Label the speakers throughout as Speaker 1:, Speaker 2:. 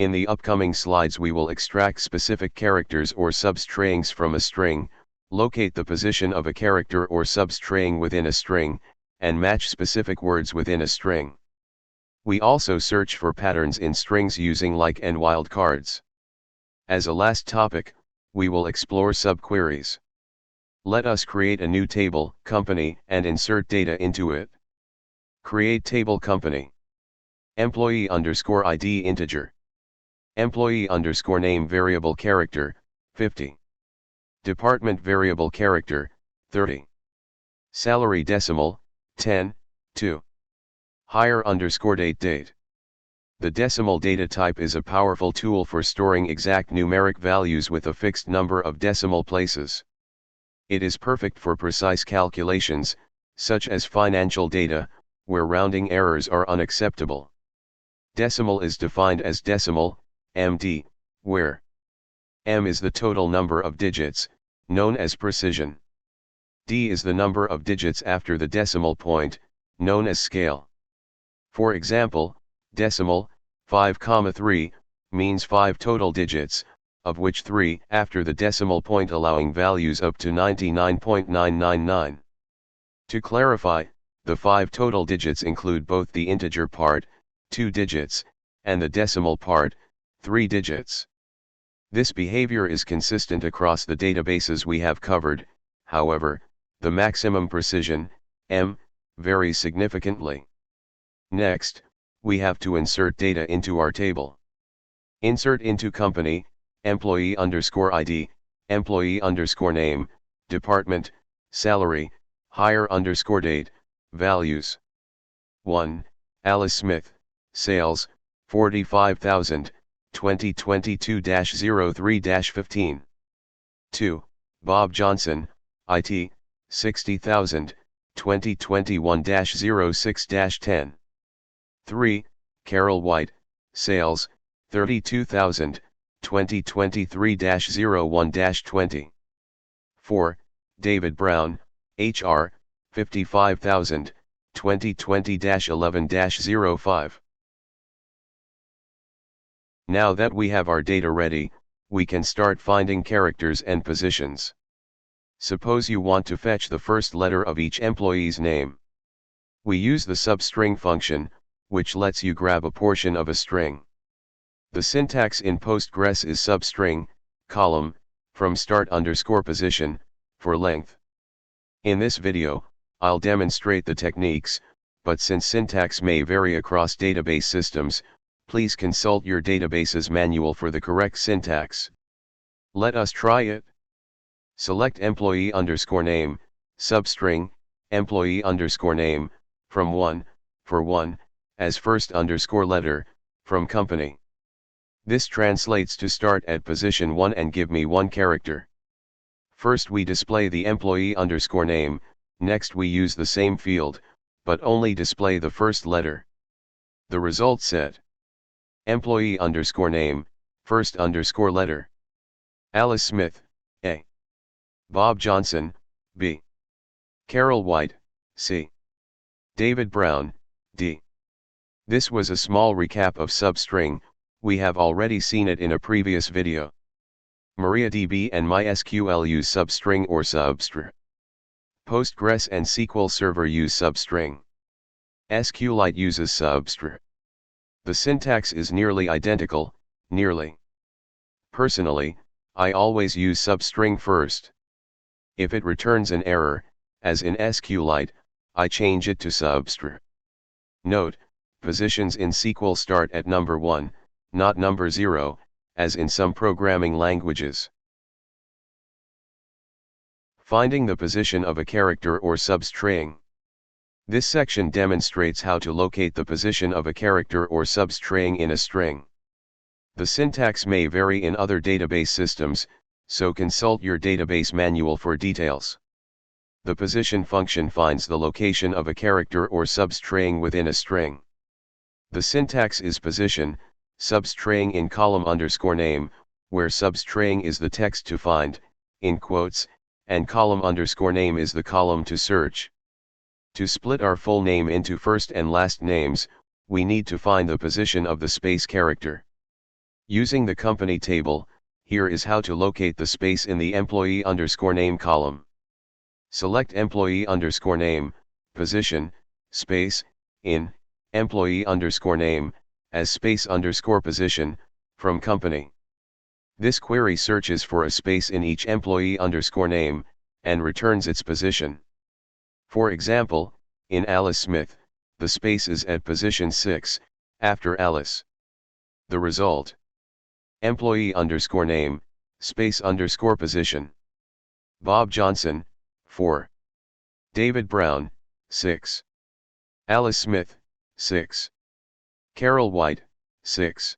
Speaker 1: In the upcoming slides we will extract specific characters or substrings from a string, locate the position of a character or substring within a string, and match specific words within a string. We also search for patterns in strings using like and wildcards. As a last topic, we will explore subqueries. Let us create a new table, company, and insert data into it. Create table company. Employee _ ID integer. Employee _ name variable character, 50. Department variable character, 30. Salary decimal, 10, 2. Hire _ date. The decimal data type is a powerful tool for storing exact numeric values with a fixed number of decimal places. It is perfect for precise calculations, such as financial data, where rounding errors are unacceptable. Decimal is defined as decimal, MD, where M is the total number of digits, known as precision. D is the number of digits after the decimal point, known as scale. For example, decimal, 5,3, means 5 total digits, of which 3 after the decimal point, allowing values up to 99.999. To clarify, the 5 total digits include both the integer part, 2 digits, and the decimal part, 3 digits. This behavior is consistent across the databases we have covered, however, the maximum precision, M, varies significantly. Next, we have to insert data into our table. Insert into company, employee _ ID, employee _ name, department, salary, hire _ date, values. 1. Alice Smith, sales, 45,000, 2022-03-15. 2. Bob Johnson, IT, 60,000, 2021-06-10. 3. Carol White, sales, 32,000, 2023-01-20. 4. David Brown, HR, 55,000, 2020-11-05. Now that we have our data ready, we can start finding characters and positions. Suppose you want to fetch the first letter of each employee's name. We use the substring function, which lets you grab a portion of a string. The syntax in Postgres is substring, column, from start _ position, for length. In this video, I'll demonstrate the techniques, but since syntax may vary across database systems, please consult your database's manual for the correct syntax. Let us try it. Select employee _ name, substring, employee _ name, from 1, for 1, as first _ letter, from company. This translates to start at position 1 and give me 1 character. First we display the employee _ name, next we use the same field, but only display the first letter. The result set. Employee _ name, first _ letter. Alice Smith, A. Bob Johnson, B. Carol White, C. David Brown, D. This was a small recap of substring. We have already seen it in a previous video. MariaDB and MySQL use substring or substr. Postgres and SQL Server use substring. SQLite uses substr. The syntax is nearly identical, nearly. Personally, I always use substring first. If it returns an error, as in SQLite, I change it to substr. Note, positions in SQL start at number 1, not number 0, as in some programming languages. Finding the position of a character or substring. This section demonstrates how to locate the position of a character or substring in a string. The syntax may vary in other database systems, so consult your database manual for details. The position function finds the location of a character or substring within a string. The syntax is position, substring in column _ name, where substring is the text to find, in quotes, and column _ name is the column to search. To split our full name into first and last names, we need to find the position of the space character. Using the company table, here is how to locate the space in the employee_name column. Select employee_name, position, space, in, employee_name, as space_position, from company. This query searches for a space in each employee_name, and returns its position. For example, in Alice Smith, the space is at position 6, after Alice. The result: employee_name, space_position. Bob Johnson, 4. David Brown, 6. Alice Smith, 6. Carol White, 6.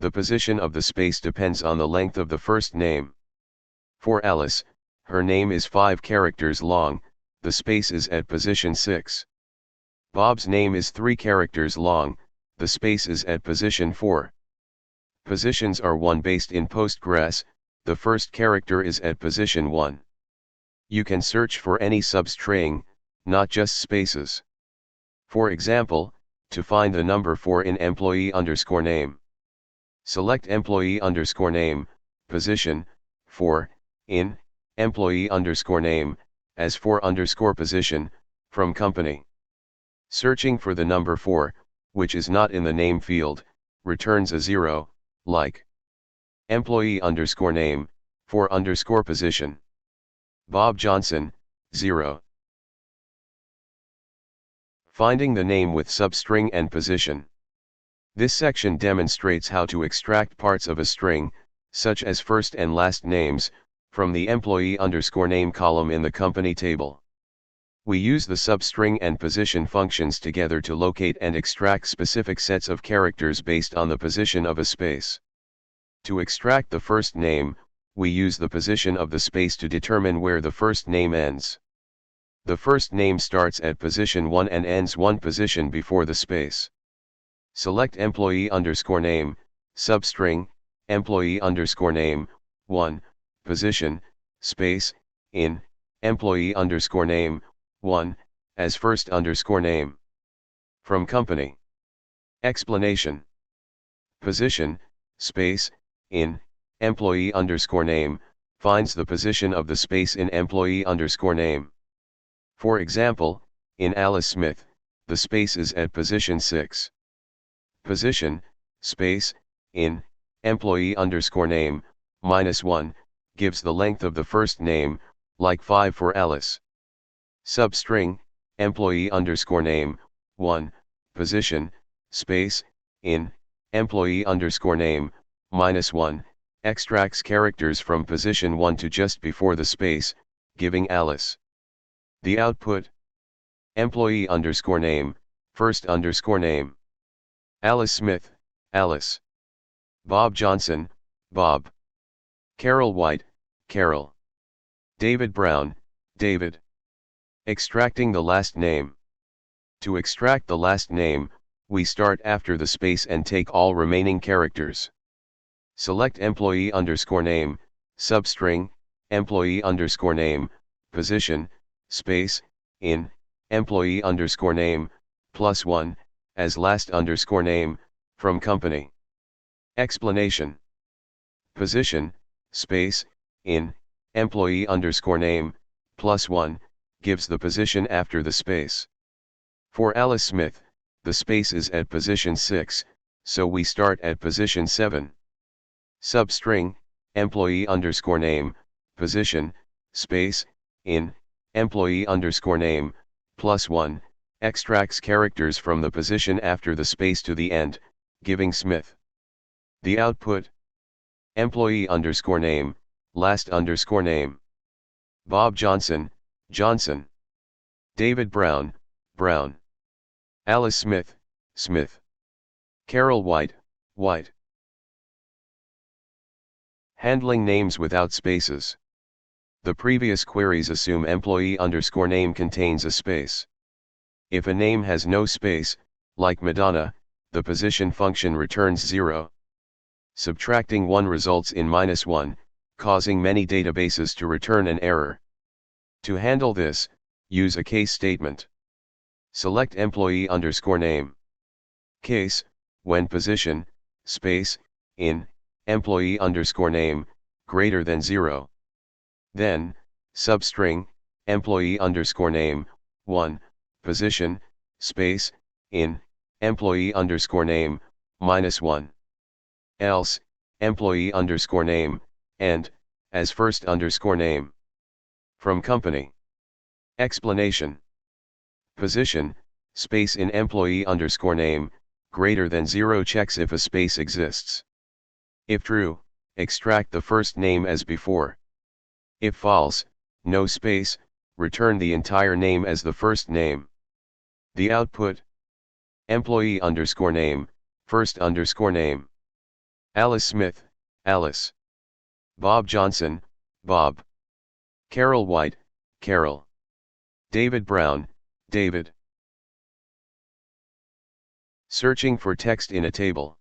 Speaker 1: The position of the space depends on the length of the first name. For Alice, her name is 5 characters long, the space is at position 6. Bob's name is 3 characters long, the space is at position 4. Positions are 1 based in Postgres, the first character is at position 1. You can search for any substring, not just spaces. For example, to find the number 4 in employee_name. Select employee_name, position, 4, in, employee_name, as 4_position, from company. Searching for the number 4, which is not in the name field, returns a 0, like employee_name, 4_position. Bob Johnson, 0. Finding the name with substring and position. This section demonstrates how to extract parts of a string, such as first and last names, from the employee_name column in the company table. We use the substring and position functions together to locate and extract specific sets of characters based on the position of a space. To extract the first name, we use the position of the space to determine where the first name ends. The first name starts at position 1 and ends 1 position before the space. Select employee_name, substring, employee_name, 1, position, space, in, employee_name, 1, as first_name. From company. Explanation. Position, space, in, employee_name, finds the position of the space in employee_name. For example, in Alice Smith, the space is at position 6. Position, space, in, employee_name, -1, gives the length of the first name, like 5 for Alice. Substring, employee_name, 1, position, space, in, employee_name, -1, extracts characters from position 1 to just before the space, giving Alice. The output: employee_name, first_name. Alice Smith, Alice. Bob Johnson, Bob. Carol White, Carol. David Brown, David. Extracting the last name. To extract the last name, we start after the space and take all remaining characters. Select employee_name, substring, employee_name, position, space, in, employee_name, +1, as last_name, from company. Explanation. Position, space, in, employee_name, +1, gives the position after the space. For Alice Smith, the space is at position 6, so we start at position 7. Substring, employee_name, position, space, in, employee_name, +1, extracts characters from the position after the space to the end, giving Smith. The output: employee_name, last_name. Bob Johnson, Johnson. David Brown, Brown. Alice Smith, Smith. Carol White, White. Handling names without spaces. The previous queries assume employee_name contains a space. If a name has no space, like Madonna, the position function returns 0. Subtracting 1 results in -1, causing many databases to return an error. To handle this, use a case statement. Select employee_name. Case, when position, space, in, employee underscore name, greater than 0. Then, substring, employee underscore name, 1, position, space, in, employee underscore name, -1. Else, employee underscore name, and, as first underscore name. From company. Explanation. Position, space in employee underscore name, greater than 0 checks if a space exists. If true, extract the first name as before. If false, no space, return the entire name as the first name. The output. Employee underscore name, first underscore name. Alice Smith, Alice. Bob Johnson, Bob. Carol White, Carol. David Brown, David. Searching for text in a table.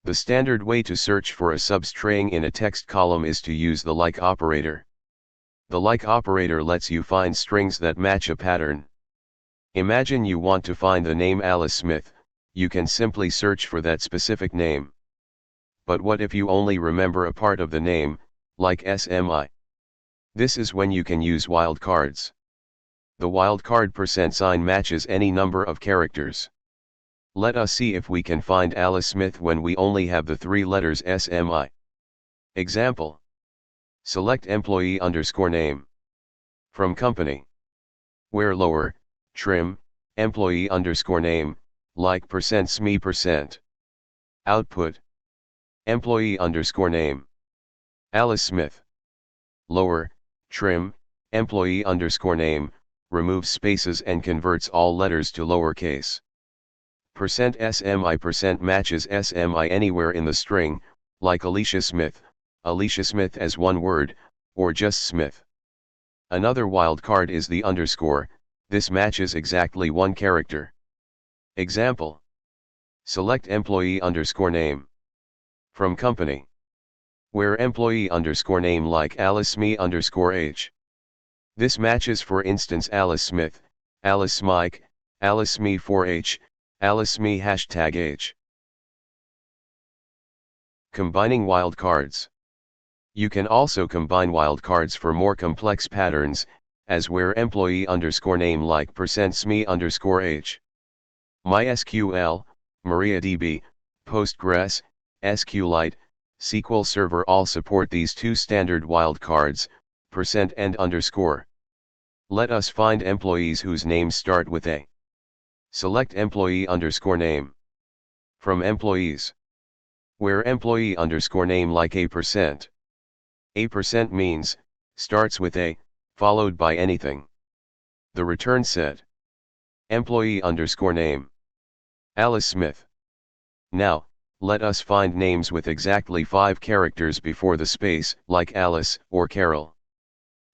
Speaker 1: The standard way to search for a substring in a text column is to use the like operator. The like operator lets you find strings that match a pattern. Imagine you want to find the name Alice Smith, you can simply search for that specific name. But what if you only remember a part of the name, like SMI? This is when you can use wildcards. The wildcard %sign matches any number of characters. Let us see if we can find Alice Smith when we only have the 3 letters SMI. Example. Select employee underscore name. From company. Where lower, trim, employee underscore name, like %SME%. Output. Employee underscore name. Alice Smith. Lower, trim, employee underscore name, removes spaces and converts all letters to lowercase. %SMI% matches SMI anywhere in the string, like Alicia Smith as one word, or just Smith. Another wildcard is the underscore, this matches exactly 1 character. Example. Select employee underscore name. From company. Where employee underscore name like Alice SME underscore H. This matches for instance Alice Smith, Alice Mike, Alice SME 4H, Alice SME #H. Combining wildcards. You can also combine wildcards for more complex patterns, as where employee underscore name like %SME underscore H. MySQL, MariaDB, Postgres, SQLite, SQL Server all support these 2 standard wildcards, % and underscore. Let us find employees whose names start with A. Select employee underscore name. From employees. Where employee underscore name like A%. A% means, starts with A, followed by anything. The return set. Employee underscore name. Alice Smith. Now, let us find names with exactly 5 characters before the space, like Alice or Carol.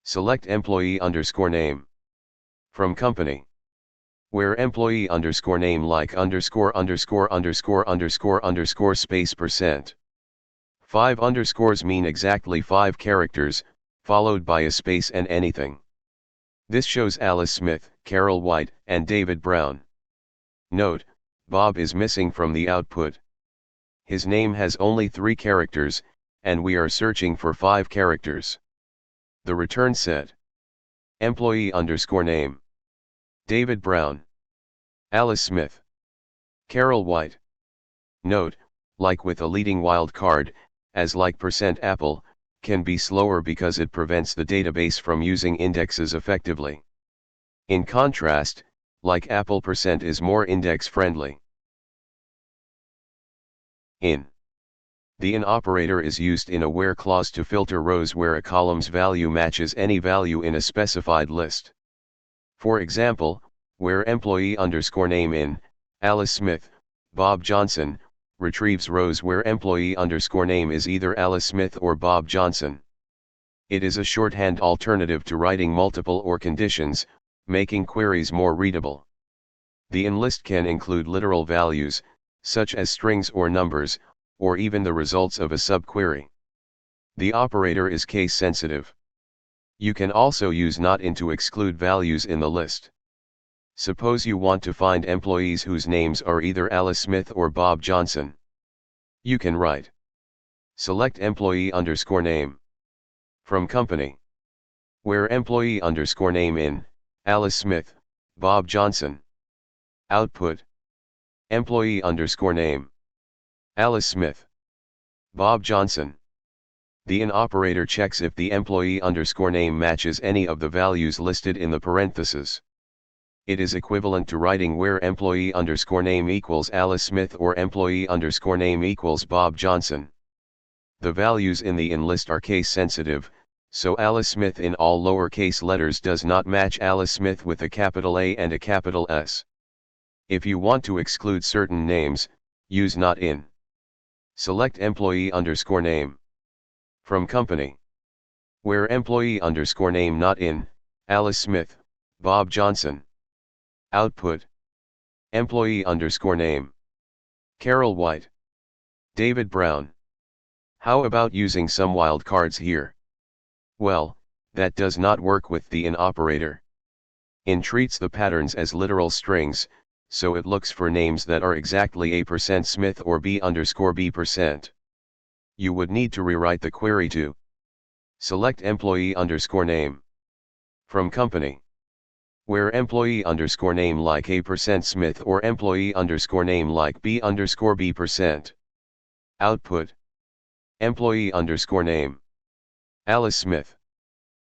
Speaker 1: Select employee underscore name. From company. Where employee underscore name like underscore space %. 5 underscores mean exactly 5 characters, followed by a space and anything. This shows Alice Smith, Carol White, and David Brown. Note, Bob is missing from the output. His name has only 3 characters, and we are searching for 5 characters. The return set. Employee underscore name. David Brown. Alice Smith. Carol White. Note, like with a leading wildcard, as like %Apple, can be slower because it prevents the database from using indexes effectively. In contrast, like Apple % is more index friendly. In. The in operator is used in a where clause to filter rows where a column's value matches any value in a specified list. For example, where employee underscore name in, Alice Smith, Bob Johnson, retrieves rows where employee underscore name is either Alice Smith or Bob Johnson. It is a shorthand alternative to writing multiple or conditions, making queries more readable. The in list can include literal values, such as strings or numbers, or even the results of a subquery. The operator is case sensitive. You can also use not in to exclude values in the list. Suppose you want to find employees whose names are either Alice Smith or Bob Johnson. You can write Select employee underscore name. From company. Where employee underscore name in, Alice Smith, Bob Johnson. Output. Employee underscore name. Alice Smith, Bob Johnson. The IN operator checks if the employee underscore name matches any of the values listed in the parentheses. It is equivalent to writing where employee underscore name equals Alice Smith or employee underscore name equals Bob Johnson. The values in the IN list are case sensitive, so Alice Smith in all lowercase letters does not match Alice Smith with a capital A and a capital S. If you want to exclude certain names, use not in. Select employee underscore name. From company. Where employee underscore name not in, Alice Smith, Bob Johnson. Output. Employee underscore name. Carol White. David Brown. How about using some wildcards here? Well, that does not work with the IN operator. IN treats the patterns as literal strings, so it looks for names that are exactly A% Smith or B underscore B%. You would need to rewrite the query to select employee underscore name. From company. Where employee underscore name like A% Smith or employee underscore name like B underscore B%. Output. Employee underscore name. Alice Smith.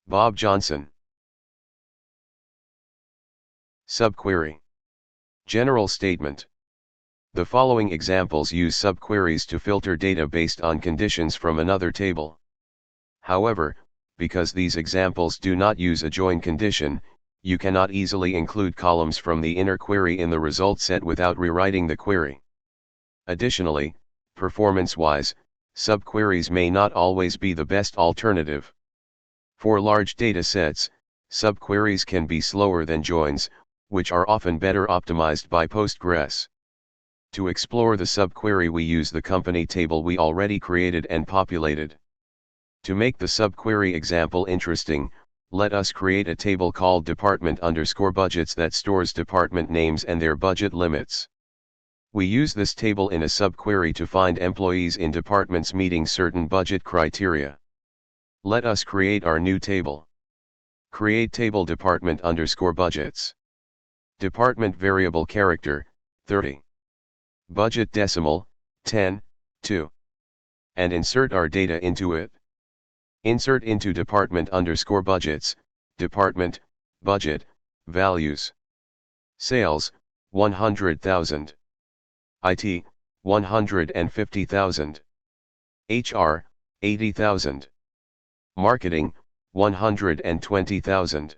Speaker 1: Bob Johnson. Subquery. General statement. The following examples use subqueries to filter data based on conditions from another table. However, because these examples do not use a join condition, you cannot easily include columns from the inner query in the result set without rewriting the query. Additionally, performance-wise, subqueries may not always be the best alternative. For large data sets, subqueries can be slower than joins, which are often better optimized by Postgres. To explore the subquery, we use the company table we already created and populated. To make the subquery example interesting, let us create a table called department_budgets that stores department names and their budget limits. We use this table in a subquery to find employees in departments meeting certain budget criteria. Let us create our new table. Create table department_budgets. Department variable character, 30. Budget decimal, 10, 2. And insert our data into it. Insert into department_budgets, department, budget, values. Sales, 100,000. IT, 150,000. HR, 80,000. Marketing, 120,000.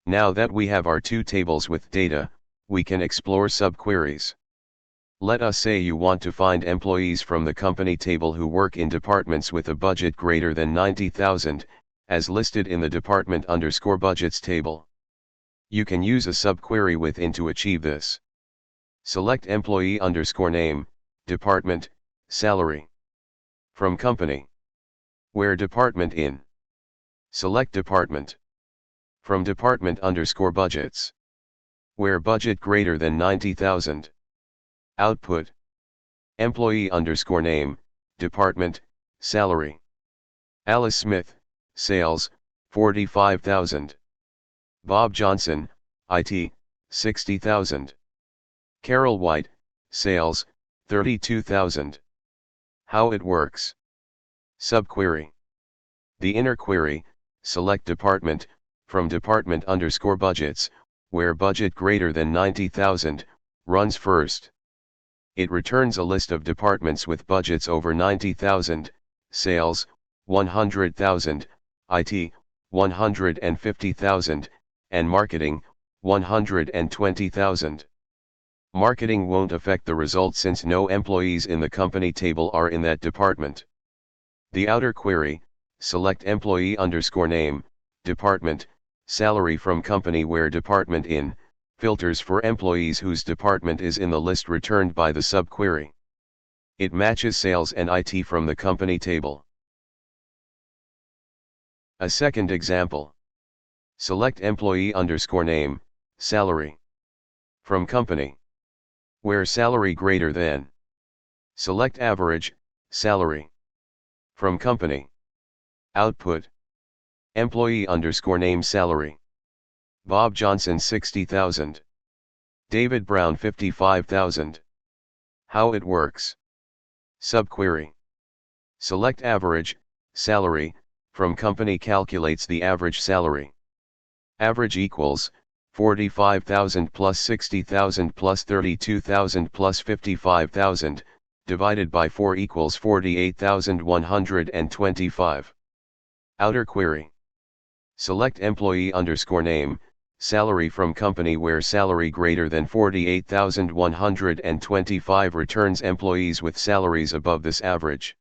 Speaker 1: Now that we have our two tables with data, we can explore subqueries. Let us say you want to find employees from the company table who work in departments with a budget greater than 90,000, as listed in the department_budgets table. You can use a subquery with IN to achieve this. Select employee_name, department, salary. From company. Where department in. Select department. From department_budgets. Where budget greater than 90,000. Output. Employee_name, department, salary. Alice Smith, sales, 45,000. Bob Johnson, IT, 60,000. Carol White, sales, 32,000. How it works. Subquery. The inner query, select department, from department_budgets, where budget greater than 90,000, runs first. It returns a list of departments with budgets over 90,000, sales, 100,000, IT, 150,000, and marketing, 120,000. Marketing won't affect the result since no employees in the company table are in that department. The outer query, select employee_name, department, salary from company where department in, filters for employees whose department is in the list returned by the subquery. It matches sales and IT from the company table. A second example. Select employee_name, salary. From company. Where salary greater than Select average, salary. From company. Output. Employee underscore name salary. Bob Johnson 60,000. David Brown 55,000. How it works. Subquery. Select average, salary, from company calculates the average salary. Average equals, 45,000 plus 60,000 plus 32,000 plus 55,000, divided by 4 equals 48,125. Outer query. Select employee underscore name, salary from company where salary greater than 48,125 returns employees with salaries above this average.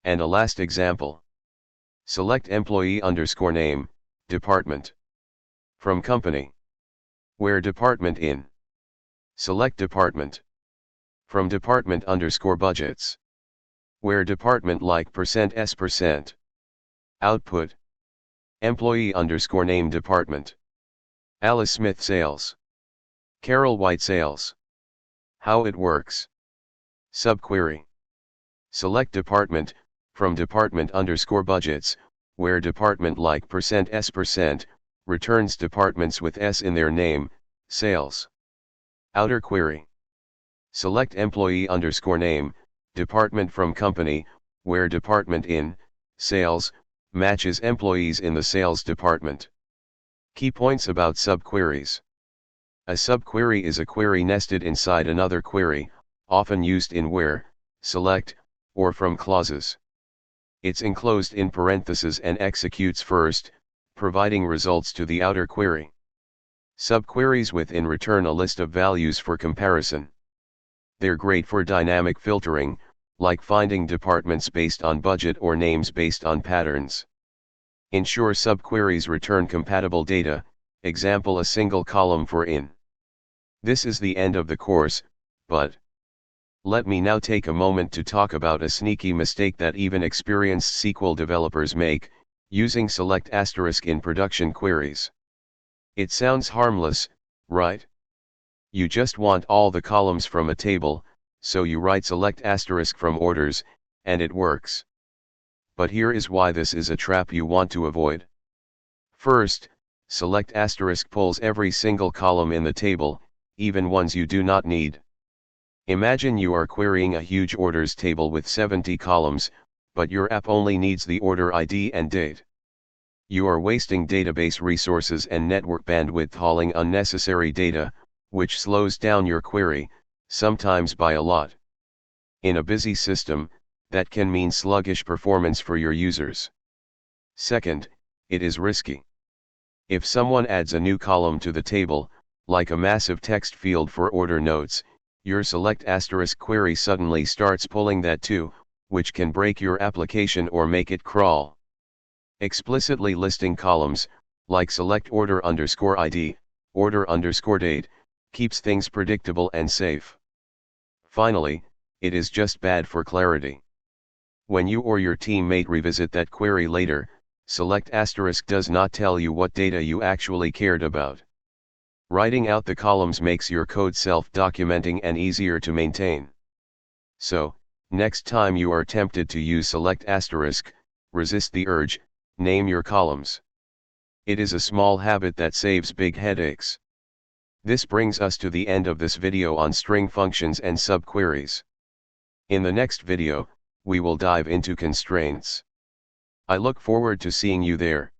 Speaker 1: And a last example. Select employee underscore name, department. From company. Where department in. Select department. From department underscore budgets. Where department like %s%. Output. Employee underscore name department. Alice Smith sales. Carol White sales. How it works. Subquery. Select department, from department underscore budgets, where department like %s%, returns departments with S in their name, sales. Outer query. Select employee underscore name, department from company, where department in, sales, matches employees in the sales department. Key points about subqueries. A subquery is a query nested inside another query, often used in where, select, or from clauses. It's enclosed in parentheses and executes first, providing results to the outer query. Subqueries within return a list of values for comparison. They're great for dynamic filtering, like finding departments based on budget or names based on patterns. Ensure subqueries return compatible data, example a single column for in. This is the end of the course, but let me now take a moment to talk about a sneaky mistake that even experienced SQL developers make, using select asterisk in production queries. It sounds harmless, right? You just want all the columns from a table, so you write select asterisk from orders, and it works. But here is why this is a trap you want to avoid. First, select asterisk pulls every single column in the table, even ones you do not need. Imagine you are querying a huge orders table with 70 columns, but your app only needs the order ID and date. You are wasting database resources and network bandwidth hauling unnecessary data, which slows down your query, sometimes by a lot. In a busy system, that can mean sluggish performance for your users. Second, it is risky. If someone adds a new column to the table, like a massive text field for order notes, your select asterisk query suddenly starts pulling that too, which can break your application or make it crawl. Explicitly listing columns, like select order underscore ID, order underscore date, keeps things predictable and safe. Finally, it is just bad for clarity. When you or your teammate revisit that query later, select asterisk does not tell you what data you actually cared about. Writing out the columns makes your code self-documenting and easier to maintain. So, next time you are tempted to use select asterisk, resist the urge, name your columns. It is a small habit that saves big headaches. This brings us to the end of this video on string functions and subqueries. In the next video, we will dive into constraints. I look forward to seeing you there.